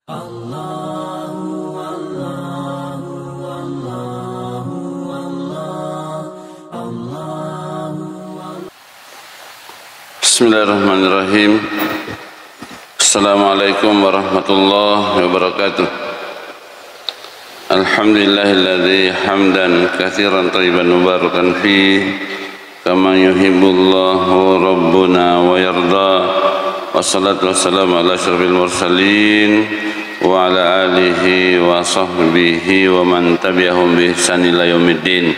Bismillahirrahmanirrahim. Assalamualaikum warahmatullahi wabarakatuh. Alhamdulillahilladzi hamdan katsiran thayyiban mubarakan fi kama yuhibbullahu rabbuna wa yarda. Wassalatu wassalamu ala asyrafil mursalin wa ala alihi wa sahbihi wa man tabi'ahum bi ihsan ila yaumiddin.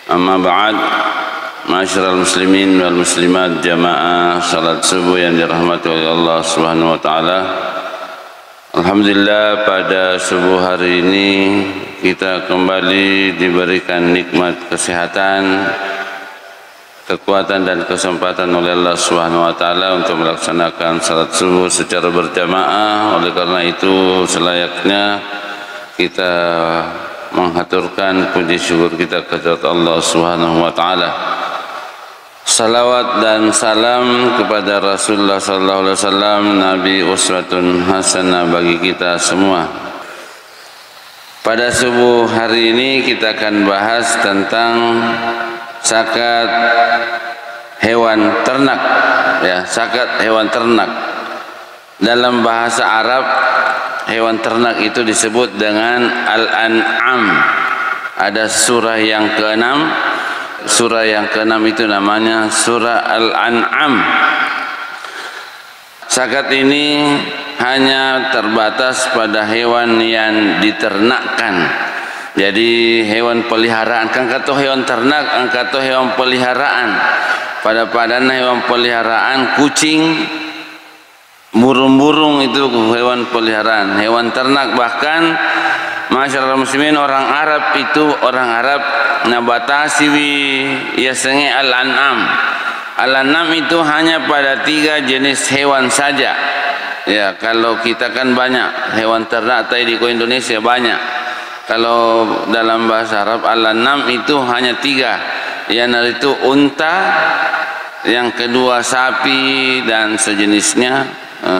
Amma ba'd. Ma'asyiral muslimin wal muslimat, jamaah salat subuh yang dirahmati oleh Allah Subhanahu wa taala. Alhamdulillah, pada subuh hari ini kita kembali diberikan nikmat kesehatan, kekuatan dan kesempatan oleh Allah Subhanahu wa taala untuk melaksanakan salat subuh secara berjamaah. Oleh karena itu selayaknya kita menghaturkan puji syukur kita kepada Allah Subhanahu wa taala. Salawat dan salam kepada Rasulullah sallallahu alaihi wasallam, Nabi uswatun hasanah bagi kita semua. Pada subuh hari ini kita akan bahas tentang zakat hewan ternak, ya, zakat hewan ternak. Dalam bahasa Arab, hewan ternak itu disebut dengan Al-An'am. Ada surah yang ke-6. Surah yang ke-6 itu namanya surah Al-An'am. Zakat ini hanya terbatas pada hewan yang diternakkan. Jadi hewan peliharaan, kan kata hewan ternak, kata hewan peliharaan. Pada padana hewan peliharaan, kucing, burung-burung itu hewan peliharaan. Hewan ternak, bahkan masyarakat muslimin orang Arab itu, orang Arab nabatasi yasenge al-an'am. Al-an'am itu hanya pada 3 jenis hewan saja. Ya, kalau kita kan banyak hewan ternak tadi di Indonesia banyak. Kalau dalam bahasa Arab al-an'am itu hanya 3. Yang itu unta, yang kedua sapi dan sejenisnya.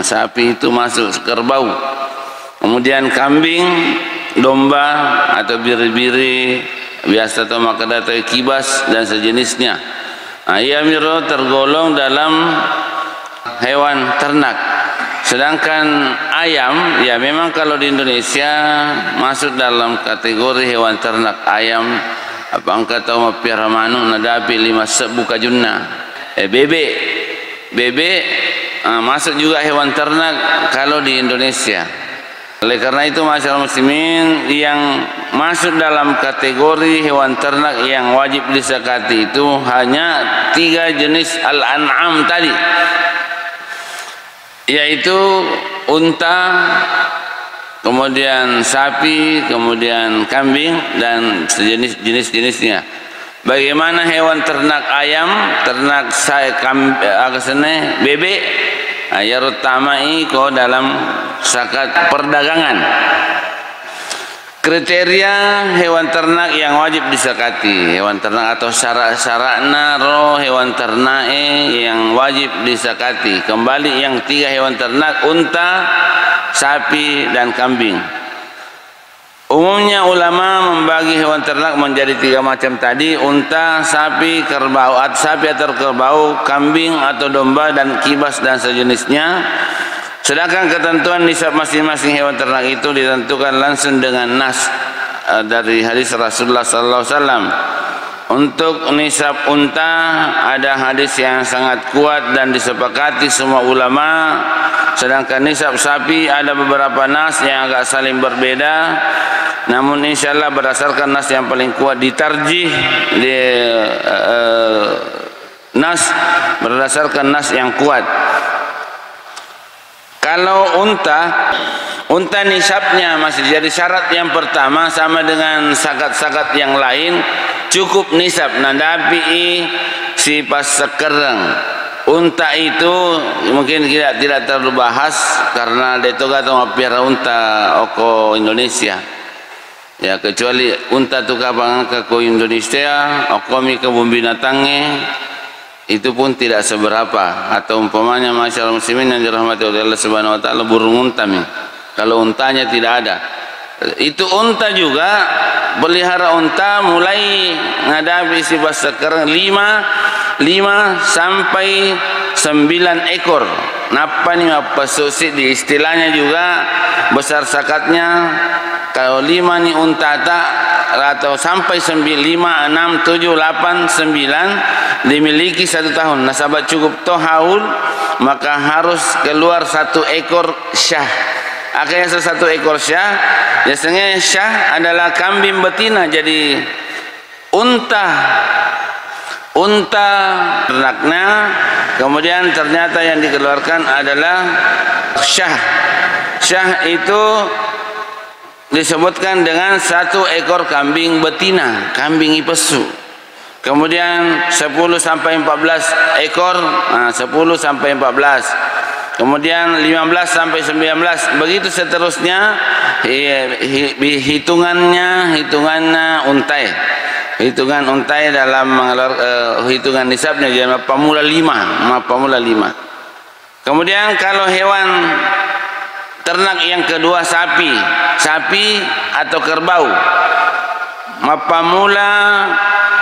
Sapi itu masuk kerbau. Kemudian kambing, domba atau biri-biri biasa atau makada atau kibas dan sejenisnya. Ia miro tergolong dalam hewan ternak. Sedangkan ayam, ya memang kalau di Indonesia masuk dalam kategori hewan ternak. Ayam apa angkat atau mapiara manu nadapi 5 sebuka junna. Bebek masuk juga hewan ternak kalau di Indonesia. Oleh karena itu masyarakat muslimin yang masuk dalam kategori hewan ternak yang wajib disakati itu hanya 3 jenis al-an'am tadi, yaitu unta, kemudian sapi, kemudian kambing dan sejenis-jenisnya. Bagaimana hewan ternak ayam, ternak bebek, ya rutamai ko dalam zakat perdagangan. Kriteria hewan ternak yang wajib disakati, hewan ternak atau syarat-syaratna roh hewan ternak yang wajib disakati. Kembali yang 3 hewan ternak, unta, sapi dan kambing. Umumnya ulama membagi hewan ternak menjadi 3 macam tadi: unta, sapi, kerbau, sapi atau kerbau, kambing atau domba dan kibas dan sejenisnya. Sedangkan ketentuan nisab masing-masing hewan ternak itu ditentukan langsung dengan nas dari hadis Rasulullah sallallahu alaihi wasallam. Untuk nisab unta ada hadis yang sangat kuat dan disepakati semua ulama. Sedangkan nisab sapi ada beberapa nas yang agak saling berbeda. Namun insyaallah berdasarkan nas yang paling kuat ditarjih nas berdasarkan nas yang kuat. Kalau unta nisabnya masih jadi syarat yang pertama sama dengan zakat-zakat yang lain, cukup nisab nadapi si pas sekereng. Unta itu mungkin tidak terlalu bahas karena itu atau piara unta oko Indonesia. Ya, kecuali unta tu kapangan ke Indonesia, oko mi kebun binatangnya itu pun tidak seberapa. Atau umpamanya masyarakat muslimin yang dirahmati oleh Allah Subhanahu wa taala, burung unta mi. kalau untanya tidak ada. Itu unta juga, pelihara unta mulai ngadapi sifat sekarang 5 sampai 9 ekor. Napa nih apa susi di istilahnya juga besar sakatnya. Kalau 5 nih unta tak atau sampai 5, 6, 7, 8, 9 dimiliki 1 tahun. Nasabah cukup haul, maka harus keluar 1 ekor syah. Akhirnya 1 ekor syah. Biasanya syah adalah kambing betina. Jadi unta ternaknya, kemudian ternyata yang dikeluarkan adalah syah. Syah itu disebutkan dengan 1 ekor kambing betina, kambing ipesu. Kemudian 10 sampai 14 ekor, 10 sampai 14. Kemudian 15 sampai 19, begitu seterusnya. Hitungannya untai. Hitungan untai dalam hitungan nisabnya jadi pamula 5. Kemudian kalau hewan ternak yang kedua sapi atau kerbau, mapamula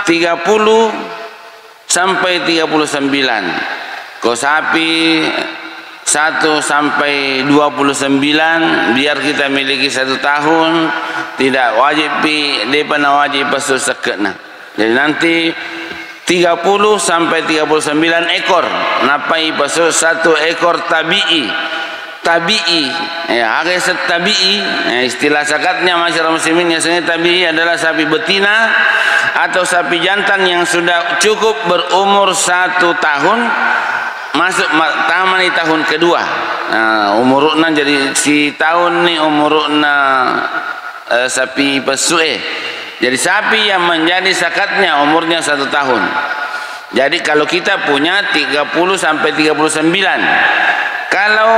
30 sampai 39. Kalau sapi 1 sampai 29, biar kita miliki 1 tahun, tidak wajib depan wajib pasu sekena. Jadi nanti 30 sampai 39 ekor, napai pasu 1 ekor tabi'i. Ya, akhirnya tabi'i, istilah zakatnya masyarakat muslimin biasanya tabi'i adalah sapi betina atau sapi jantan yang sudah cukup berumur 1 tahun, masuk taman di tahun kedua. Umurna jadi si tahun ni umurna sapi pesue. Jadi sapi yang menjadi zakatnya umurnya 1 tahun. Jadi kalau kita punya 30 sampai 39, kalau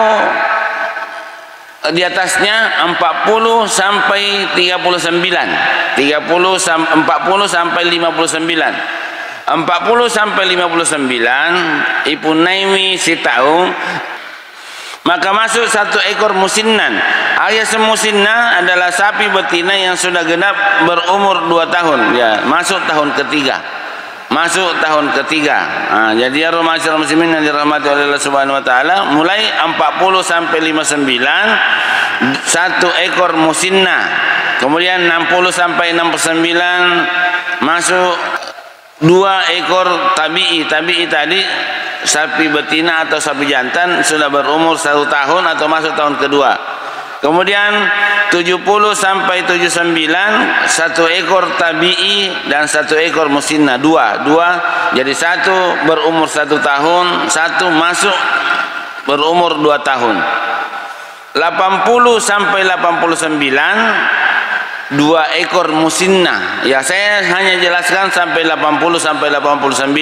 di atasnya 40 sampai 39, 40 sampai 59. 40 sampai 59 ipunaimi si tahun, maka masuk 1 ekor musinnan. Ayat semusinna adalah sapi betina yang sudah genap berumur 2 tahun. Ya, masuk tahun ketiga. Jadi ya masyarakat muslimin yang dirahmati oleh Allah Subhanahu wa taala, mulai 40 sampai 59 1 ekor musinna. Kemudian 60 sampai 69 masuk 2 ekor tabi'i. Tabi'i tadi sapi betina atau sapi jantan sudah berumur 1 tahun atau masuk tahun kedua. Kemudian 70 sampai 79 1 ekor tabi'i dan 1 ekor musinna, 2. Jadi 1 berumur 1 tahun, 1 masuk berumur 2 tahun. 80 sampai 89 2 ekor musinna. Ya, saya hanya jelaskan sampai 80 sampai 89.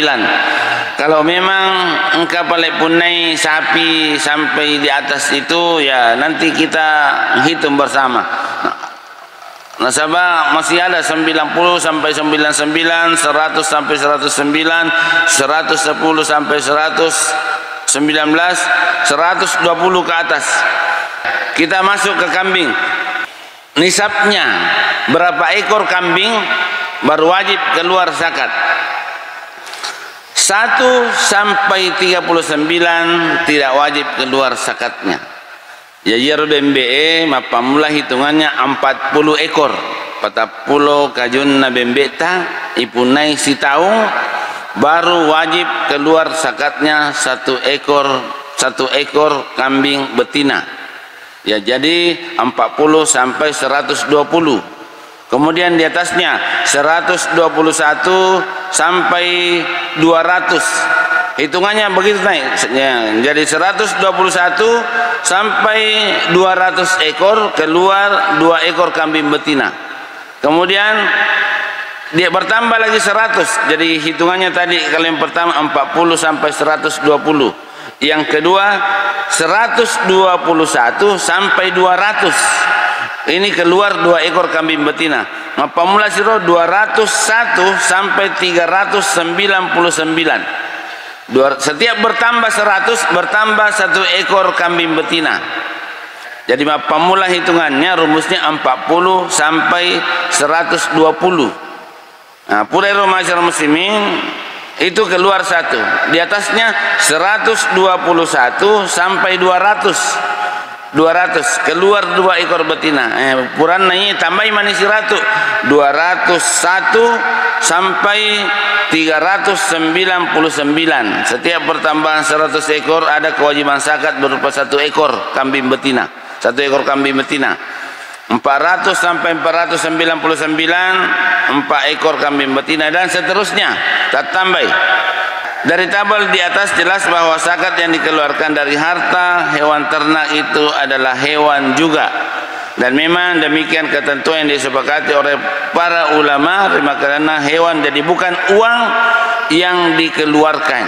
Kalau memang engkau paling punai sapi sampai di atas itu, ya nanti kita hitung bersama. Nasabah masih ada 90 sampai 99, 100 sampai 109, 110 sampai 119, 120 ke atas. Kita masuk ke kambing. Nisabnya berapa ekor kambing baru wajib keluar zakat. 1 sampai 39 tidak wajib keluar zakatnya. Ya bembe mapamula hitungannya 40 ekor. 40 kajunna bembeta ipunai si tahun baru wajib keluar zakatnya 1 ekor kambing betina. Ya, jadi 40 sampai 120. Kemudian di atasnya 121 sampai 200. Hitungannya begitu naik. Jadi 121 sampai 200 ekor keluar 2 ekor kambing betina. Kemudian dia bertambah lagi 100. Jadi hitungannya tadi kalau yang pertama 40 sampai 120. Yang kedua 121 sampai 200. Ini keluar 2 ekor kambing betina. Pemula siro 201 sampai 399. Setiap bertambah 100 bertambah 1 ekor kambing betina. Jadi pemula hitungannya rumusnya 40 sampai 120. Nah, pulairu masyarakat muslimin itu keluar satu, di atasnya 121 sampai 200 keluar 2 ekor betina. Puran ini tambah manis 100 201 sampai 399. Setiap pertambahan 100 ekor ada kewajiban zakat berupa 1 ekor kambing betina, 1 ekor kambing betina. 400 sampai 499 4 ekor kambing betina dan seterusnya tak tambah. Dari tabel di atas jelas bahwa zakat yang dikeluarkan dari harta hewan ternak itu adalah hewan juga, dan memang demikian ketentuan yang disepakati oleh para ulama, karena hewan jadi bukan uang yang dikeluarkan,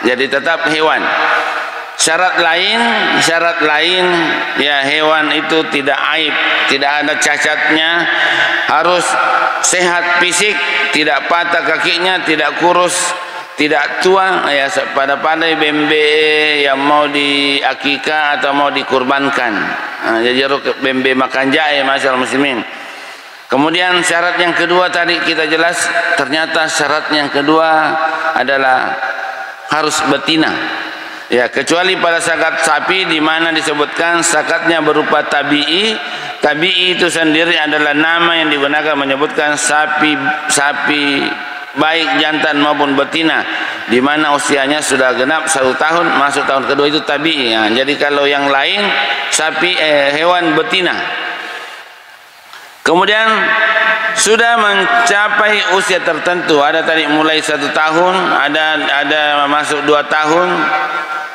jadi tetap hewan. Syarat lain ya, hewan itu tidak aib, tidak ada cacatnya, harus sehat fisik, tidak patah kakinya, tidak kurus, tidak tua, ya pada pandai bembe yang mau diakikah atau mau dikurbankan. Jadi bembe makan jahe masyarakat muslimin. Kemudian syarat yang kedua tadi kita jelas, ternyata syarat yang kedua adalah harus betina. Ya, kecuali pada zakat sapi di mana disebutkan zakatnya berupa tabi'i. Tabi'i itu sendiri adalah nama yang digunakan menyebutkan sapi baik jantan maupun betina di mana usianya sudah genap 1 tahun masuk tahun kedua itu tabi'i. Ya, jadi kalau yang lain sapi hewan betina. Kemudian sudah mencapai usia tertentu, ada tadi mulai 1 tahun, ada masuk 2 tahun.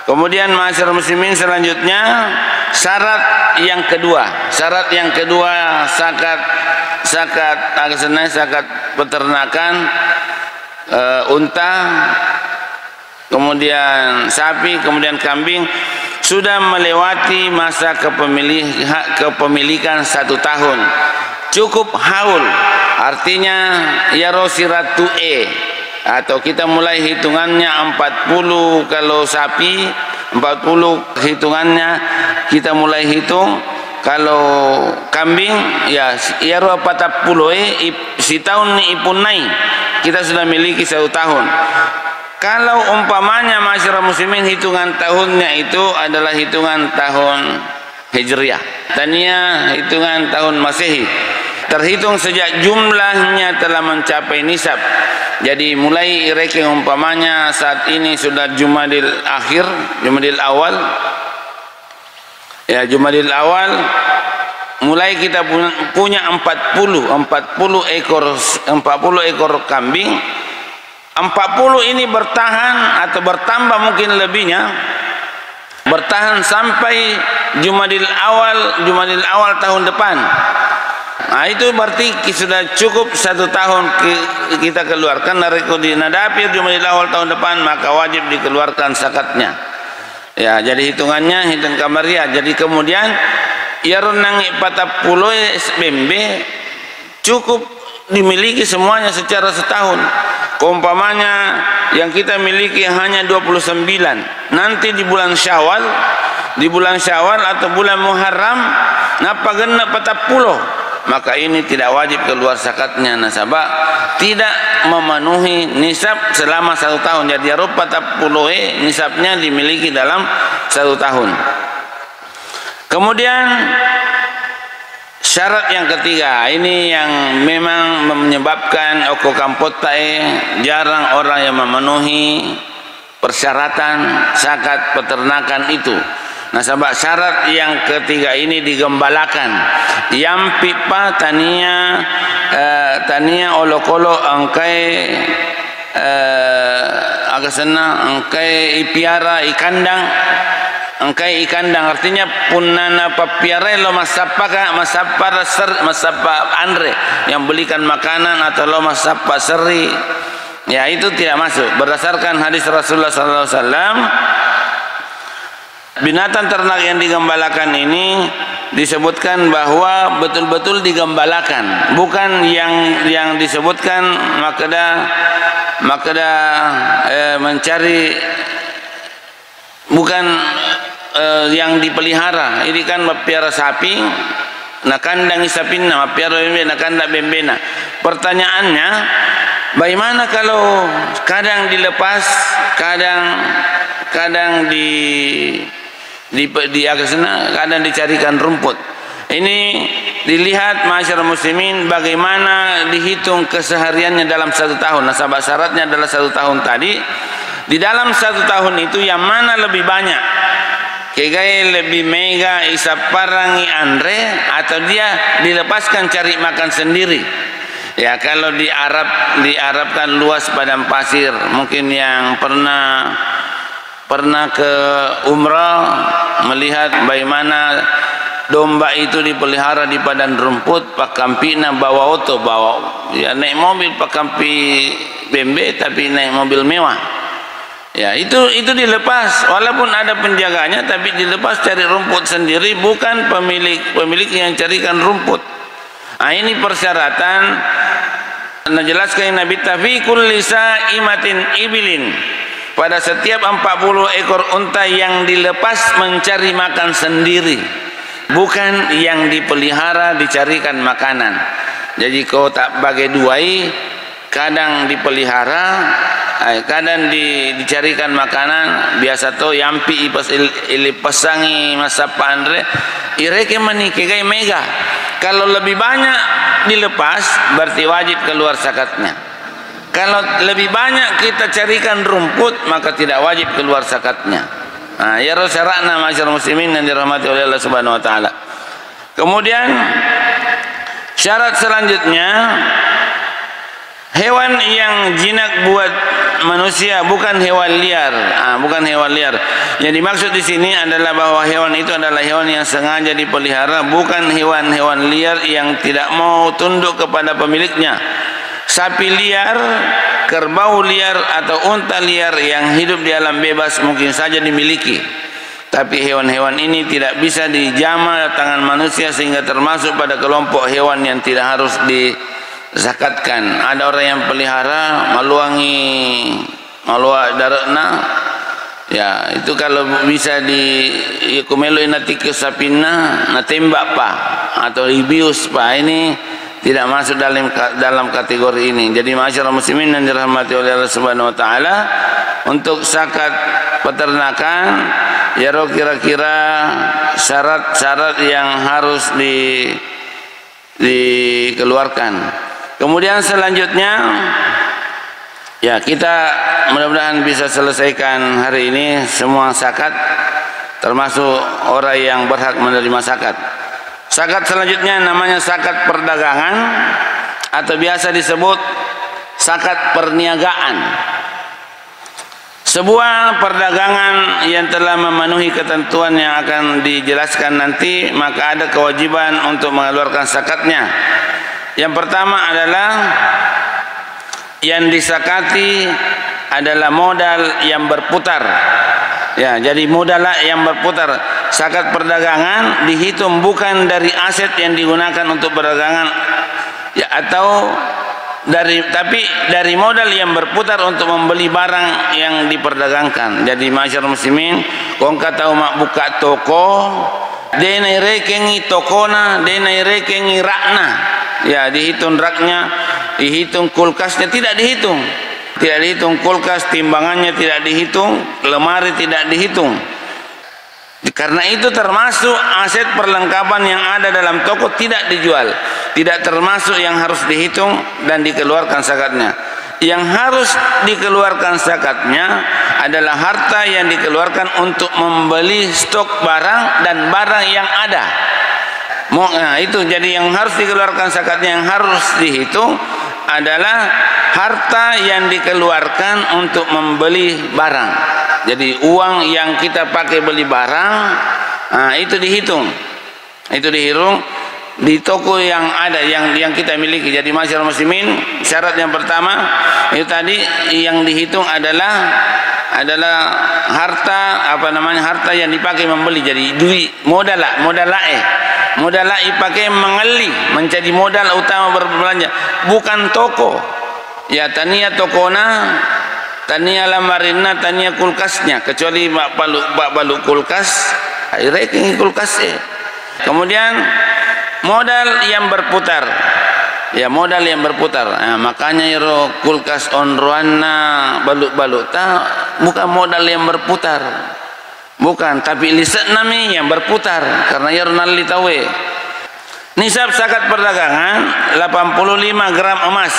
Kemudian masyarakat muslimin selanjutnya syarat yang kedua zakat peternakan, unta, kemudian sapi, kemudian kambing sudah melewati masa kepemilikan 1 tahun, cukup haul, artinya ya rosiratu'e, atau kita mulai hitungannya 40 kalau sapi, 40 hitungannya kita mulai hitung. Kalau kambing ya ro 40 si tahun ni ipun nai kita sudah miliki 1 tahun. Kalau umpamanya masyarakat muslimin hitungan tahunnya itu adalah hitungan tahun Hijriah, tania hitungan tahun Masehi, terhitung sejak jumlahnya telah mencapai nisab. Jadi mulai ranking umpamanya saat ini sudah Jumadil akhir, Jumadil awal. Ya, Jumadil awal mulai kita punya 40 ekor kambing. 40 ini bertahan atau bertambah mungkin lebihnya, bertahan sampai Jumadil awal tahun depan. Nah, itu berarti sudah cukup 1 tahun kita keluarkan dari Nadapir Jumadil awal tahun depan, maka wajib dikeluarkan zakatnya. Ya, jadi hitungannya hitung kamariah. Jadi kemudian ya renangi 40 bembe cukup dimiliki semuanya secara setahun. Umpamanya yang kita miliki hanya 29, nanti di bulan Syawal atau bulan Muharram napa genep 40, maka ini tidak wajib keluar zakatnya, nasabah tidak memenuhi nisab selama 1 tahun. Jadi rupa 40 nisabnya dimiliki dalam 1 tahun. Kemudian syarat yang ketiga, ini yang memang menyebabkan oko kampotai jarang orang yang memenuhi persyaratan zakat peternakan itu. Nah, sebab syarat yang ketiga ini digembalakan. Yang pipa tania olokolo angkai agasana angkai ipiara ikandang, angkai ikandang artinya punana papiara lo masapa andre yang belikan makanan atau lo masapa seri, ya itu tidak masuk berdasarkan hadis Rasulullah sallallahu alaihi wasallam. Binatang ternak yang digembalakan ini disebutkan bahwa betul-betul digembalakan, bukan yang disebutkan makada mencari, bukan yang dipelihara. Ini kan mapiara sapi, nak kandang sapina, mapiara bembe, nak kandang bembena. Pertanyaannya, bagaimana kalau kadang dilepas, kadang di atas sana, kadang dicarikan rumput. Ini dilihat masyarakat muslimin bagaimana dihitung kesehariannya dalam 1 tahun. Nah, sebab syaratnya adalah 1 tahun tadi. Di dalam 1 tahun itu yang mana lebih banyak? Kegai lebih mega isap parangi Andre, atau dia dilepaskan cari makan sendiri? Ya, kalau di Arab kan luas padang pasir. Mungkin yang pernah ke umrah melihat bagaimana domba itu dipelihara di padang rumput, pakampina bawa oto, ya naik mobil pakampi bembe tapi naik mobil mewah. Ya, itu dilepas, walaupun ada penjaganya tapi dilepas cari rumput sendiri, bukan pemilik yang carikan rumput. Nah, ini persyaratan. Menjelaskan Nabi tafi kulli sa'imatin ibilin, pada setiap 40 ekor unta yang dilepas mencari makan sendiri, bukan yang dipelihara dicarikan makanan. Jadi kau tak bagai duai, kadang dipelihara, kadang dicarikan makanan. Biasa to yampi ilipasangi masa pandre ireke menikegai mega. Kalau lebih banyak dilepas berarti wajib keluar zakatnya. Kalau lebih banyak kita carikan rumput maka tidak wajib keluar zakatnya. Nah, ya syaratna masyarakat muslimin yang dirahmati oleh Allah Subhanahu wa taala. Kemudian syarat selanjutnya, hewan yang jinak buat manusia, bukan hewan liar. Bukan hewan liar. Yang dimaksud di sini adalah bahwa hewan itu adalah hewan yang sengaja dipelihara, bukan hewan-hewan liar yang tidak mau tunduk kepada pemiliknya. Sapi liar, kerbau liar atau unta liar yang hidup di alam bebas mungkin saja dimiliki, tapi hewan-hewan ini tidak bisa dijama tangan manusia sehingga termasuk pada kelompok hewan yang tidak harus dizakatkan. Ada orang yang pelihara maluak daratna, ya itu kalau bisa kumelo inati ke sapina na tembak pa atau ibius pa, ini tidak masuk dalam kategori ini. Jadi masyarakat muslimin yang dirahmati oleh Allah Subhanahu wa taala, untuk zakat peternakan ya kira-kira syarat-syarat yang harus dikeluarkan. Kemudian selanjutnya, ya kita mudah-mudahan bisa selesaikan hari ini semua zakat, termasuk orang yang berhak menerima zakat. Zakat selanjutnya namanya zakat perdagangan atau biasa disebut zakat perniagaan. Sebuah perdagangan yang telah memenuhi ketentuan yang akan dijelaskan nanti, maka ada kewajiban untuk mengeluarkan zakatnya. Yang pertama adalah yang disakati adalah modal yang berputar. Ya, jadi modal yang berputar. Zakat perdagangan dihitung bukan dari aset yang digunakan untuk perdagangan, ya, tapi dari modal yang berputar untuk membeli barang yang diperdagangkan. Jadi masyarakat muslimin, kau tahu mak buka toko, denai rekengi tokona, denai rekengi rakna, ya dihitung raknya, dihitung kulkasnya, tidak dihitung kulkas, timbangannya tidak dihitung, lemari tidak dihitung. Karena itu termasuk aset perlengkapan yang ada dalam toko tidak dijual, tidak termasuk yang harus dihitung dan dikeluarkan zakatnya. Yang harus dikeluarkan zakatnya adalah harta yang dikeluarkan untuk membeli stok barang dan barang yang ada. Nah, itu jadi yang harus dikeluarkan zakatnya, yang harus dihitung adalah harta yang dikeluarkan untuk membeli barang. Jadi uang yang kita pakai beli barang, itu dihitung di toko yang ada, yang kita miliki. Jadi masyarakat muslimin, syarat yang pertama itu tadi yang dihitung adalah harta harta yang dipakai membeli. Jadi duit modal pakai mengali menjadi modal utama berbelanja, bukan toko. Ya, tania tokona, tania lamarina, tania kulkasnya, kecuali bak balu kulkas ireking kulkas kemudian modal yang berputar, ya modal yang berputar. Makanya iro kulkas onroana balut-balut bukan modal yang berputar, bukan, tapi liset nami yang berputar karena iro nali tawe. Nisab zakat perdagangan 85 gram emas.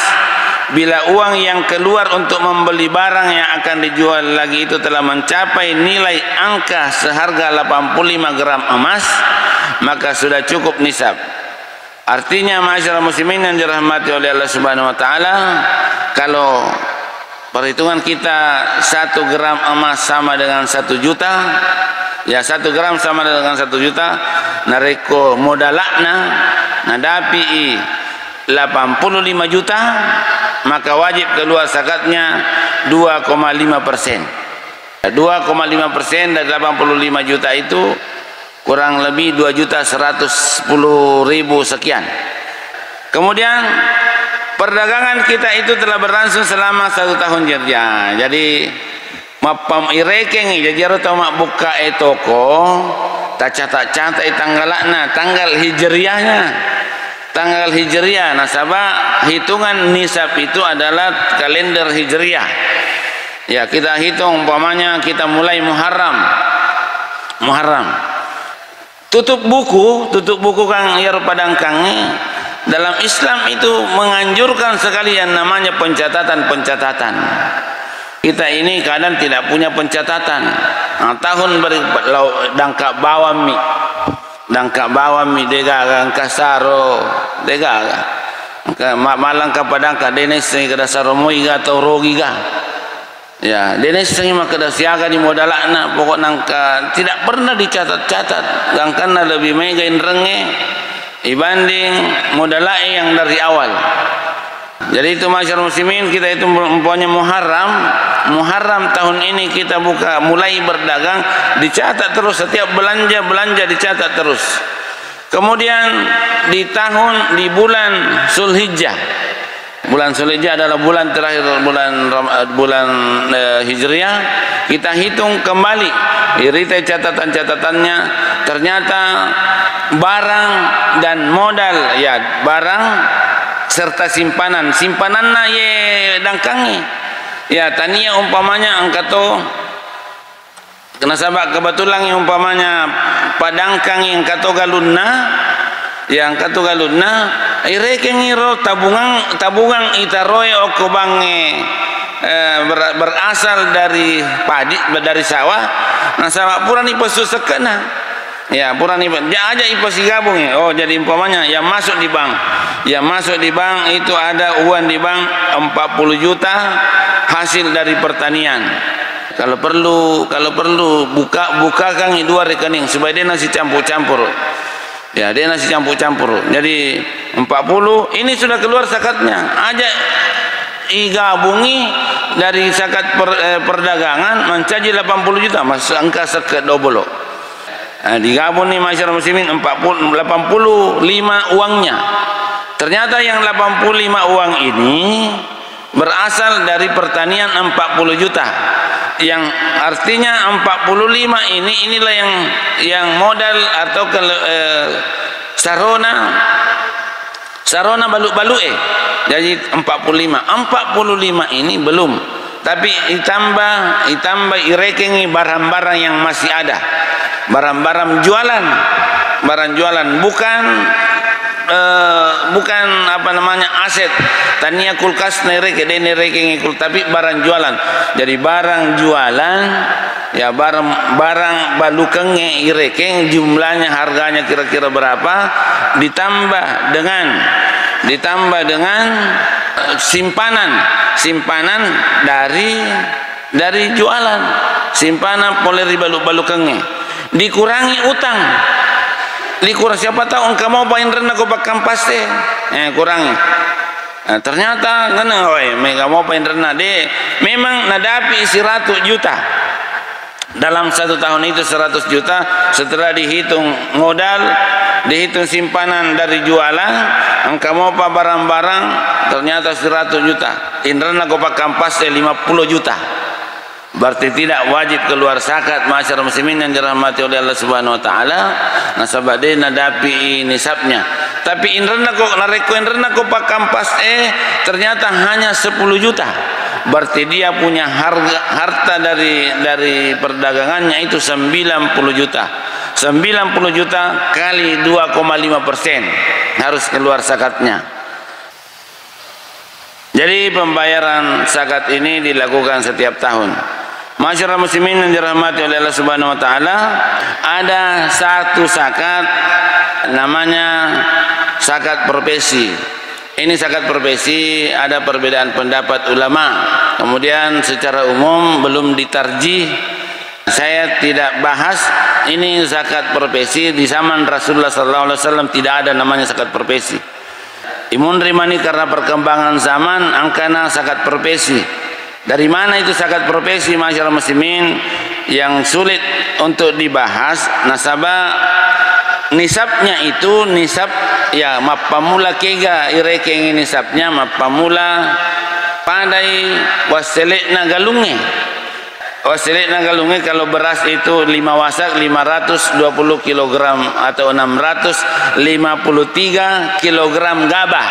Bila uang yang keluar untuk membeli barang yang akan dijual lagi itu telah mencapai nilai angka seharga 85 gram emas, maka sudah cukup nisab. Artinya masyarakat muslimin yang dirahmati oleh Allah Subhanahu wa taala, kalau perhitungan kita 1 gram emas sama dengan 1 juta, ya 1 gram sama dengan 1 juta, nareko modalakna nadapi 85 juta, maka wajib keluar zakatnya 2,5%. 2,5% dari 85 juta itu kurang lebih 2.110.000 sekian. Kemudian perdagangan kita itu telah berlangsung selama 1 tahun kerja. Jadi mapam irekeng jadi harus tahu mak buka toko tak catat tanggalakna, tanggal hijriahnya. Tanggal hijriah, nasabah hitungan nisab itu adalah kalender hijriah. Ya, kita hitung umpamanya kita mulai Muharram. Tutup buku kang yar padangkangi. Dalam Islam itu menganjurkan sekali yang namanya pencatatan. Kita ini kadang tidak punya pencatatan. Tahun dangka bawam mi dega kasaro dega malang kapadangka denes kada saromoi ga atau rogi ga, ya denes mah kada siaga di modalakna pokok nangka tidak pernah dicatat-catat gangkana lebih megain renge dibanding modalai yang dari awal. Jadi itu masyarakat muslimin, kita itu mempunyai Muharram tahun ini kita mulai berdagang, dicatat terus, setiap belanja dicatat terus. Kemudian di bulan Zulhijjah. Bulan Zulhijjah adalah bulan terakhir bulan Hijriah, kita hitung kembali, iritai catatan-catatannya, ternyata barang dan modal, ya barang serta simpananna ye dangkangi, ya tania umpamanya angkato kena sabak kebetulan yang umpamanya padangkang yang kato galunna, yang kato galunna irekeng iro tabungan itaroe okobange berasal dari padi, dari sawah. Nah sawah pura ni pesu sekena, ya pura ni dia aja ipasi gabung ya. Oh jadi umpamanya yang masuk di bank itu ada uang di bank 40 juta hasil dari pertanian. Kalau perlu bukakan dua rekening supaya dia nasi campur-campur. Ya, dia nasi campur-campur. Jadi 40 ini sudah keluar zakatnya. Aja igabungi dari zakat perdagangan mencaji 80 juta, masuk angka zakat double. Digabung nih masyarakat muslimin 85 uangnya. Ternyata yang 85 uang ini berasal dari pertanian 40 juta. Yang artinya 45 inilah yang modal atau sarona balu-balu jadi 45 ini belum, tapi ditambah irekengi barang-barang yang masih ada, barang jualan bukan apa namanya aset tania kulkas nereke tapi barang jualan. Jadi barang jualan ya barang balukenge irekeng jumlahnya harganya kira-kira berapa ditambah dengan simpanan dari jualan, simpanan poleri balukenge dikurangi utang. Likur siapa tahu engkau mau pain rendah kau bakam paste kurangi. Ternyata ngene mereka mau pain rendah de memang nadapi 100 juta dalam 1 tahun itu 100 juta setelah dihitung modal, dihitung simpanan dari jualan, engkau mau apa barang-barang ternyata 100 juta. Indra kau bakam paste 50 juta. Berarti tidak wajib keluar zakat masyarakat muslimin yang dirahmati oleh Allah Subhanahu wa taala. Nasabah dia nadapi nisabnya. Tapi inrena kok nareko inrena kok pakampas ternyata hanya 10 juta. Berarti dia punya harta dari perdagangannya itu 90 juta. 90 juta kali 2,5% harus keluar zakatnya. Jadi pembayaran zakat ini dilakukan setiap tahun. Masyarakat muslimin yang dirahmati oleh Allah Subhanahu wa taala, ada satu zakat namanya zakat profesi. Ini zakat profesi ada perbedaan pendapat ulama. Kemudian secara umum belum ditarjih. Saya tidak bahas ini zakat profesi di zaman Rasulullah sallallahu alaihi wasallam tidak ada namanya zakat profesi. Imun rimani karena perkembangan zaman angkana zakat profesi. Dari mana itu zakat profesi masyarakat muslimin yang sulit untuk dibahas? Nasabah nisabnya itu nisab ya mapamula kega irekeng nisabnya mapamula padai waselekna galunge. Waselekna galunge kalau beras itu 5 wasak 520 kg atau 653 kg gabah.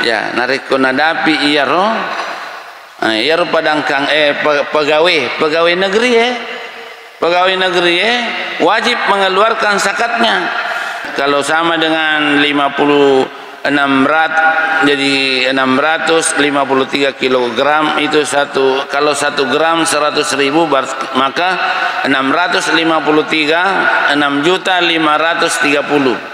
Ya, nariko nadapi iya roh. Ya padangkang pegawai negeri pegawai negeri wajib mengeluarkan zakatnya. Kalau sama dengan 600 jadi 653 kg itu kalau 1 gram 100.000 maka 653 6.530.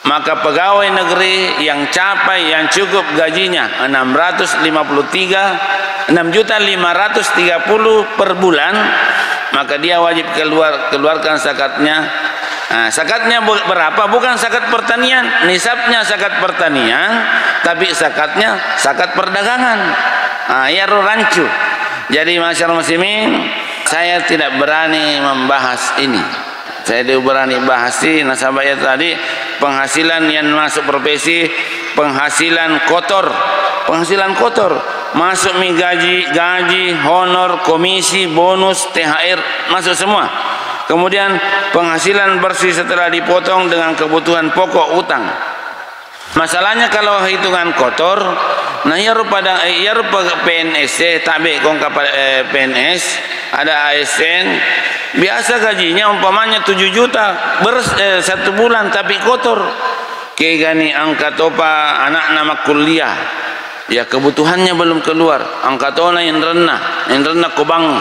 Maka pegawai negeri yang capai yang cukup gajinya 6.530 per bulan, maka dia wajib keluarkan zakatnya. Nah, zakatnya berapa? Bukan zakat pertanian, nisabnya zakat pertanian, tapi zakatnya zakat perdagangan. Ya rancu. Jadi masyarakat muslimin, saya tidak berani membahas ini. Saya tidak berani bahas ini. Nasabah ya tadi penghasilan yang masuk profesi penghasilan kotor masuk gaji, honor, komisi, bonus, THR masuk semua. Kemudian penghasilan bersih setelah dipotong dengan kebutuhan pokok utang. Masalahnya kalau hitungan kotor, nah ya rupa PNS tabe kong PNS ada ASN biasa gajinya umpamanya 7 juta satu bulan tapi kotor. Kegani angkat topa anak nama kuliah. Ya kebutuhannya belum keluar. Angkatona yang rendah kobang.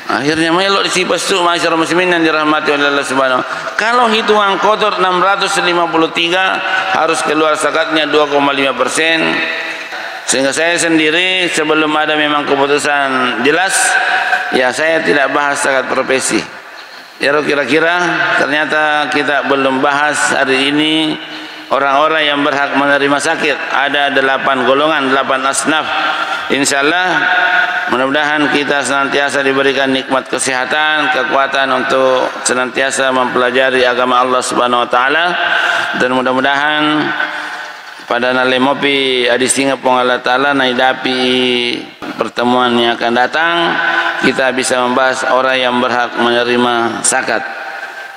Akhirnya melok disipasu masyarakat muslimin yang dirahmati oleh Allah Subhanahu. Kalau hitungan kotor 653 harus keluar zakatnya 2,5%. Sehingga saya sendiri sebelum ada memang keputusan jelas, ya saya tidak bahas zakat profesi. Ya kira-kira ternyata kita belum bahas hari ini orang-orang yang berhak menerima sakit. Ada 8 golongan, 8 asnaf. Insyaallah mudah-mudahan kita senantiasa diberikan nikmat kesehatan, kekuatan untuk senantiasa mempelajari agama Allah Subhanahu wa taala, dan mudah-mudahan pada nalemopi adisinga pong Allah taala naidapi pertemuan yang akan datang kita bisa membahas orang yang berhak menerima zakat.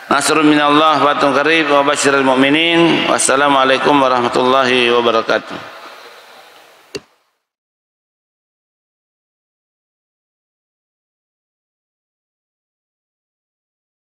Nasrun minallah wa tun qarib wa basyiril mu'minin. Wassalamualaikum warahmatullahi wabarakatuh.